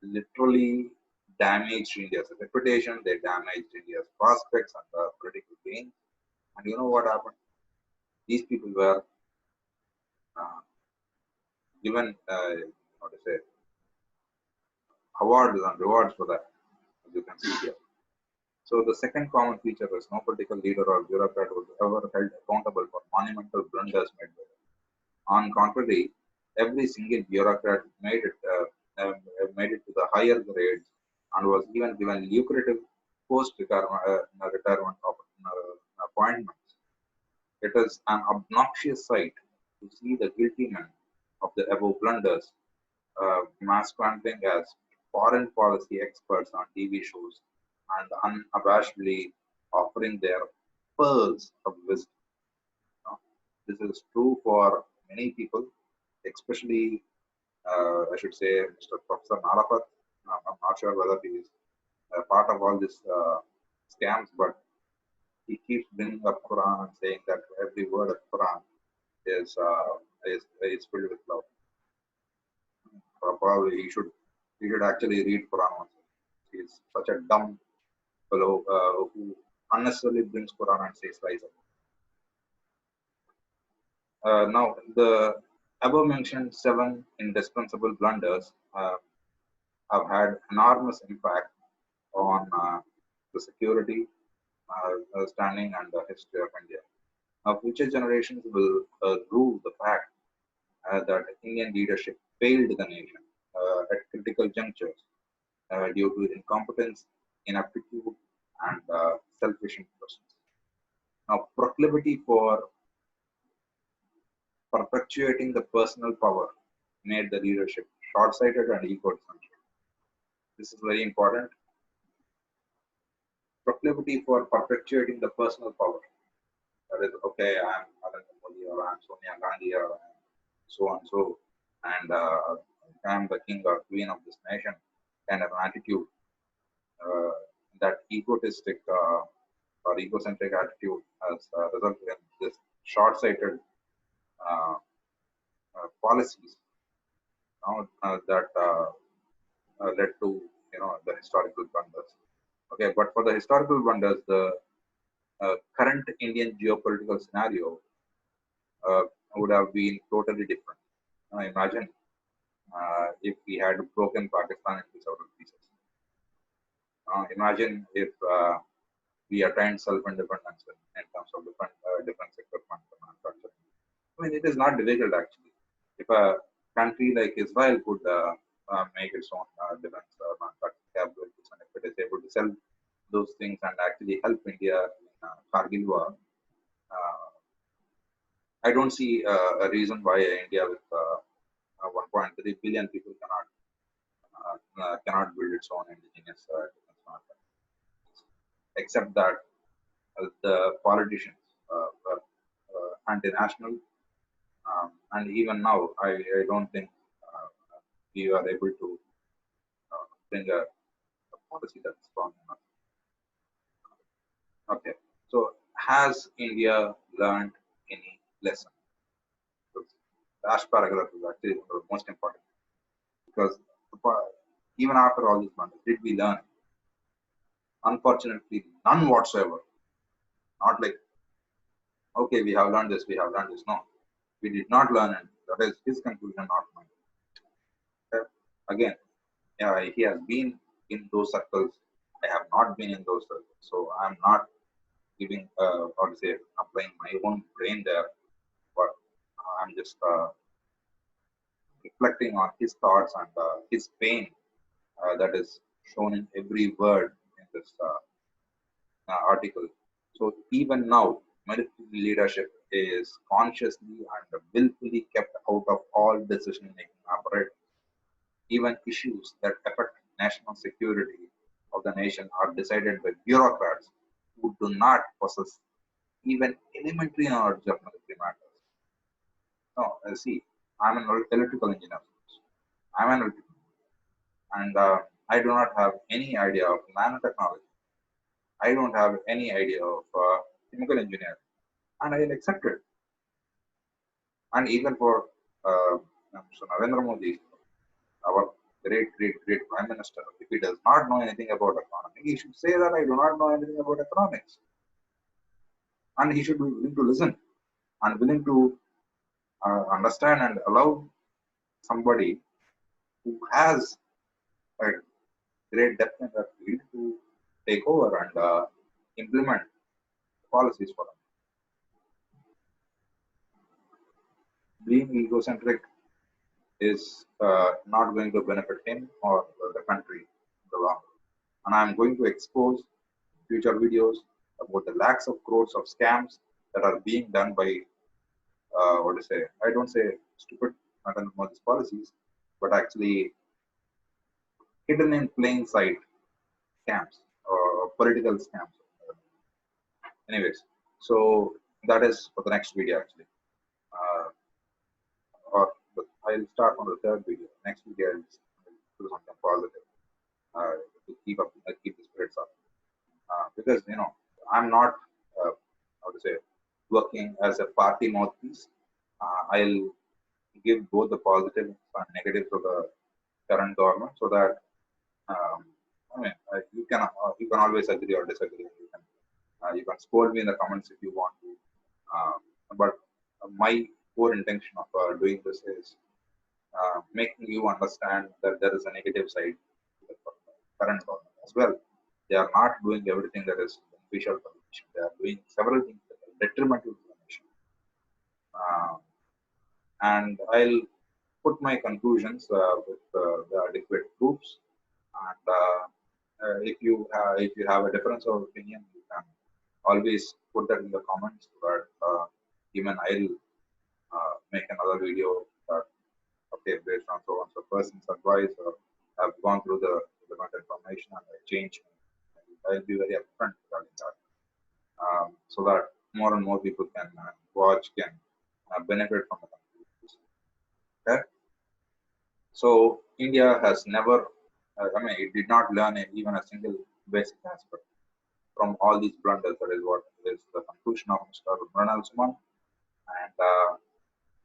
literally damaged India's reputation, they damaged India's prospects and the political gain. And you know what happened? These people were uh, given, how to say, awards and rewards for that, as you can see here. So the second common feature is no political leader or bureaucrat was ever held accountable for monumental blunders made by them. On contrary, every single bureaucrat made it to the higher grades and was even given lucrative post-retirement appointments. It is an obnoxious sight to see the guilty men of the above blunders masquerading as foreign policy experts on TV shows and unabashedly offering their pearls of wisdom. You know. This is true for many people, especially, I should say, Mr. Professor Nalapat. I'm not sure whether he is part of all these scams, but he keeps bringing up Quran and saying that every word of Quran is filled with love. Probably he should actually read Quran once. He's such a dumb fellow who unnecessarily brings Quran and says lies. Now, the above mentioned seven indispensable blunders have had enormous impact on the security, standing, and the history of India. Now, future generations will rue the fact that Indian leadership failed the nation at critical junctures due to incompetence, inaptitude, and selfish interests. Now, proclivity for perpetuating the personal power made the leadership short-sighted and egocentric. This is very important. Proclivity for perpetuating the personal power. That is, okay, I'm Narendra Modi or I'm Sonia Gandhi or I'm so and so, and I'm the king or queen of this nation, kind of an attitude. Uh, that egotistic or egocentric attitude has resulted in this short-sighted uh, policies that led to the historical blunders. Okay, but for the historical blunders, the current Indian geopolitical scenario uh, would have been totally different. Imagine if we had broken Pakistan into several pieces. Imagine if we attained self-independence in terms of different sector manufacturing. I mean, it is not difficult actually. If a country like Israel could make its own defense manufacturing capabilities, and if it is able to sell those things and actually help India in Kargil war, I don't see a reason why India with 1.3 billion people cannot build its own indigenous defense manufacturing. Except that the politicians were anti-national, and even now, I don't think. we are able to bring a policy that's strong enough. Okay, so has India learned any lesson? The last paragraph is actually the most important because even after all these blunders, did we learn? Unfortunately, none whatsoever. Not like, okay, we have learned this, we have learned this. No, we did not learn it. That is his conclusion, not mine. Okay? Again, yeah, he has been in those circles. I have not been in those circles. So I'm not giving, or to say, applying my own brain there, but I'm just reflecting on his thoughts and his pain that is shown in every word in this article. So even now, military leadership is consciously and willfully kept out of all decision-making apparatus. Even issues that affect national security of the nation are decided by bureaucrats who do not possess even elementary knowledge of military matters. No, see, I'm an electrical engineer. I'm an electrical engineer, and I do not have any idea of nanotechnology. I don't have any idea of chemical engineering, and I'll accept it. And even for Mr. Narendra Modi, our great Prime Minister, if he does not know anything about economy, he should say that I do not know anything about economics. And he should be willing to listen and willing to understand and allow somebody who has a great depth in that field to take over and implement policies for them. Being egocentric is not going to benefit him or the country in the long run. And I'm going to expose future videos about the lakhs of crores of scams that are being done by, what to say, I don't say stupid Narendra Modi's policies, but actually hidden in plain sight scams or political scams. Anyways, so that is for the next video actually. Or I'll start on the third video. Next video I'll do something positive to keep the spirits up. Because I'm not how to say working as a party mouthpiece. I'll give both the positives and negatives of the current government so that I mean you can always agree or disagree. You can scold me in the comments if you want to. But my core intention of doing this is making you understand that there is a negative side to the current government as well. They are not doing everything that is beneficial for the nation. They are doing several things that are detrimental to the nation. And I'll put my conclusions with the adequate proofs. And if you have a difference of opinion, you can always put that in the comments so that even I'll make another video that okay based on so person's advice or I've gone through the relevant information and I change. I'll be very upfront regarding that, so that more and more people can watch, can benefit from the conclusions. Okay, so India has never, I mean, it did not learn even a single basic aspect from all these blunders. That is what is the conclusion of Mr. Mrinal Suman, and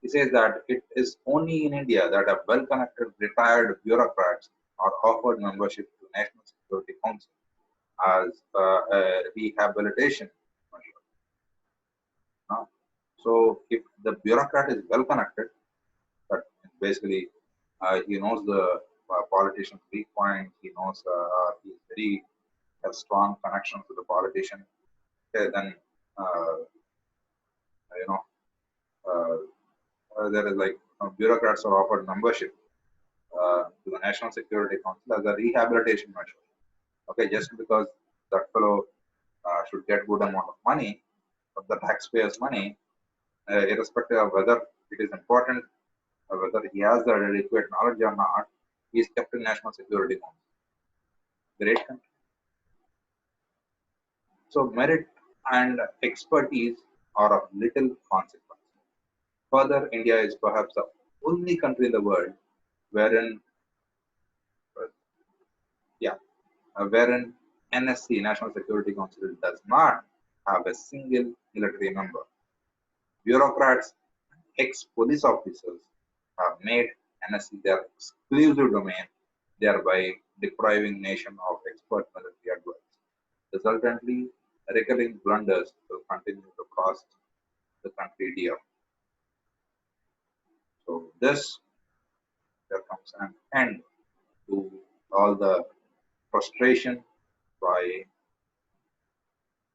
he says that it is only in India that a well-connected retired bureaucrats are offered membership to National Security Council as a rehabilitation measure. So if the bureaucrat is well-connected, that basically he knows the politician's weak points, he knows he's very has strong connections with the politician, okay, then you know there is like bureaucrats are offered membership to the National Security Council as a rehabilitation measure. Okay, just because that fellow should get good amount of money, of the taxpayers' money, irrespective of whether it is important or whether he has the adequate knowledge or not, he is kept in National Security Council. Great country. So merit and expertise are of little consequence. Further, India is perhaps the only country in the world wherein wherein NSC, National Security Council, does not have a single military member. Bureaucrats, ex-police officers have made NSC their exclusive domain, thereby depriving nation of expert military advice. Resultantly, recurring blunders will continue to cost the country dear. So this, there comes an end to all the frustration by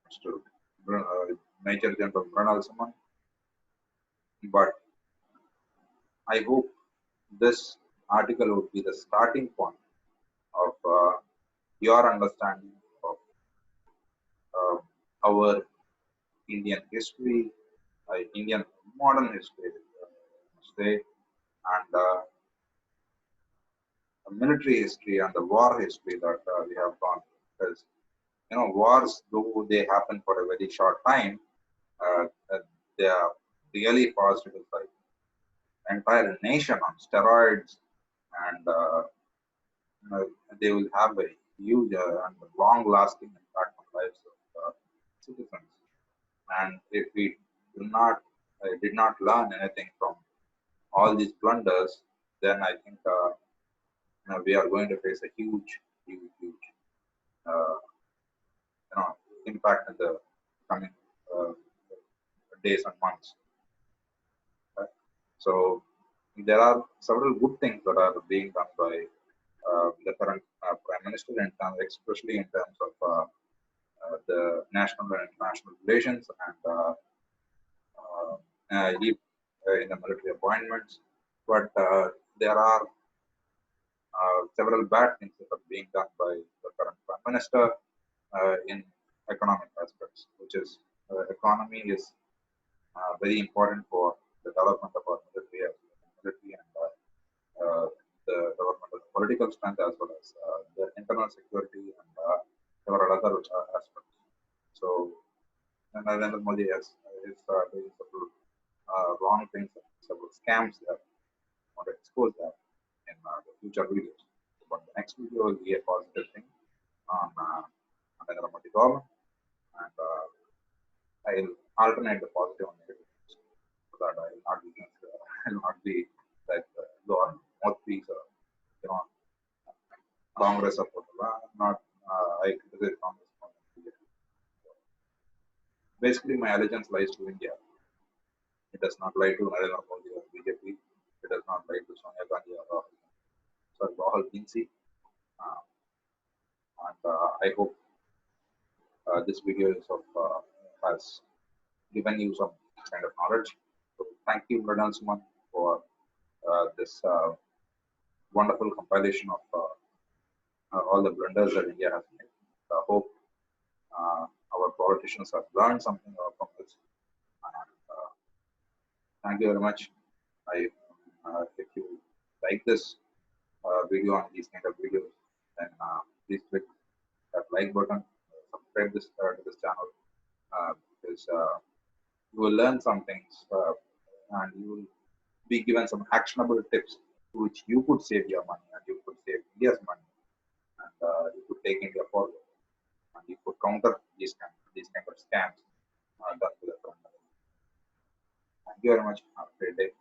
Mr. Major General Mrinal Suman. But I hope this article would be the starting point of your understanding of uh, our Indian history, Indian modern history, say, and military history and the war history that we have gone. Because wars, though they happen for a very short time, uh, uh, they are really positive. Like entire nation on steroids, and uh, they will have a huge and long-lasting impact on lives of citizens. And if we did not learn anything from all these blunders, then I think we are going to face a huge uh, impact in the coming uh, days and months. Right? So there are several good things that are being done by the current prime minister, especially in terms of the national and international relations and in the military appointments. But there are several bad things that are being done by the current prime minister in economic aspects, which is economy is very important for the development of our military and the development of the political strength as well as the internal security and several other aspects. So, and Narendra Modi is doing several wrong things, several scams that want to expose that in the future videos. But the next video will be a positive thing on Narendra Modi government, and I'll alternate the positive and negative so that I will not be I will not be like your mouthpiece or you know Congress supporter. Not I criticize Congress. Basically, my allegiance lies to India. It does not lie to Narendra Modi or BJP. It does not lie to Sonia Gandhi or Rahul Jinsi. Uh, and I hope this video is of has given you some kind of knowledge. So thank you, Mrinal Suman, for this wonderful compilation of all the blunders that India has made. I hope our politicians have learned something from this. And, thank you very much. If you like this video on these kind of videos, then please click that like button, subscribe to this channel because you will learn some things and you will be given some actionable tips to which you could save your money and you could save India's money and you could take India forward and you could counter these kind of scams done to the government. Thank you very much. Have a great day.